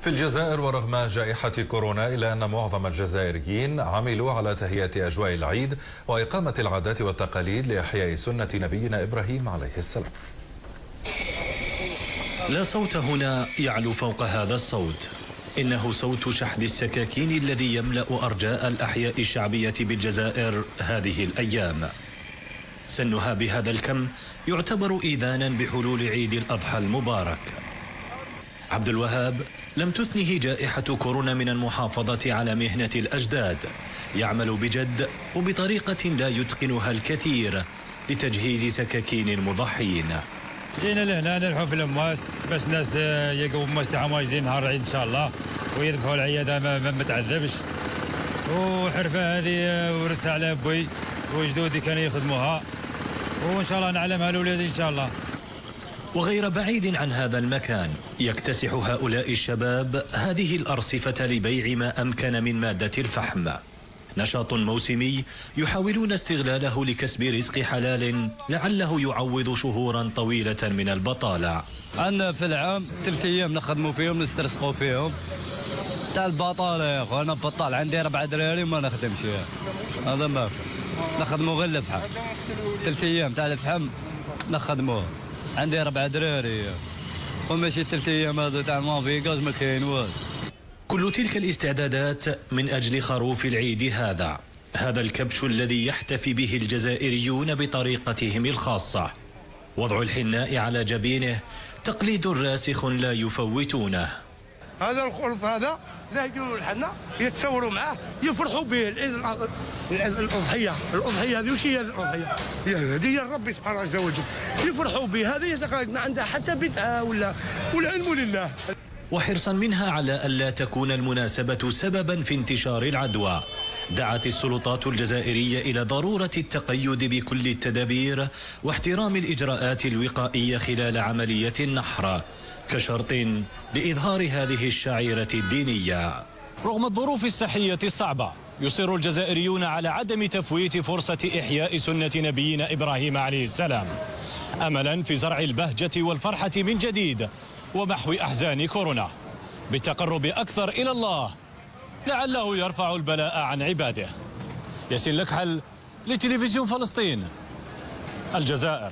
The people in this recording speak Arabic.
في الجزائر ورغم جائحة كورونا إلا أن معظم الجزائريين عملوا على تهيئة أجواء العيد وإقامة العادات والتقاليد لإحياء سنة نبينا إبراهيم عليه السلام. لا صوت هنا يعلو فوق هذا الصوت، إنه صوت شحذ السكاكين الذي يملأ أرجاء الأحياء الشعبية بالجزائر هذه الأيام. سنها بهذا الكم يعتبر إذانا بحلول عيد الأضحى المبارك. عبد الوهاب لم تثنه جائحة كورونا من المحافظة على مهنة الأجداد، يعمل بجد وبطريقة لا يتقنها الكثير لتجهيز سكاكين المضحين. جينا لهنا نلحوا في الأمواس باش الناس يلقوا أمواس تاعهم واجدين نهار العيد إن شاء الله، ويذبحوا العيادة ما تعذبش. والحرفة هذه ورثتها على بوي وجدودي كانوا يخدموها، وإن شاء الله نعلمها لأولادي إن شاء الله. وغير بعيد عن هذا المكان يكتسح هؤلاء الشباب هذه الأرصفة لبيع ما أمكن من مادة الفحم، نشاط موسمي يحاولون استغلاله لكسب رزق حلال لعله يعوض شهورا طويلة من البطالة. عندنا في العام 3 أيام نخدموا فيهم نسترزقوا فيهم. تاع البطالة يا أخو، أنا بطال عندي 4 دراري وما نخدمش، هذا ما نخدموا غير الفحم. 3 أيام تاع الفحم نخدموه، عندي 4 دراري وماشي 3 أيام هذا تاع المافيكاز ما كاين والو. كل تلك الاستعدادات من أجل خروف العيد هذا الكبش الذي يحتفي به الجزائريون بطريقتهم الخاصة. وضع الحناء على جبينه تقليد راسخ لا يفوتونه. هذا الخروف هذا لا يجوا الحناء يتصوروا معاه يفرحوا به. الأضحية هذه وش هي الأضحية؟ هذه الرب سبحانه عز وجل يفرحوا به. هذه يتقالد ما عندها حتى بدعة والعلم لله. وحرصا منها على ألا تكون المناسبة سببا في انتشار العدوى، دعت السلطات الجزائرية إلى ضرورة التقيد بكل التدابير واحترام الإجراءات الوقائية خلال عملية النحر كشرط لإظهار هذه الشعيرة الدينية. رغم الظروف الصحية الصعبة يصر الجزائريون على عدم تفويت فرصة إحياء سنة نبينا إبراهيم عليه السلام، أملا في زرع البهجة والفرحة من جديد ومحو أحزان كورونا بالتقرب أكثر إلى الله لعله يرفع البلاء عن عباده. ياسين لكحل لتلفزيون فلسطين، الجزائر.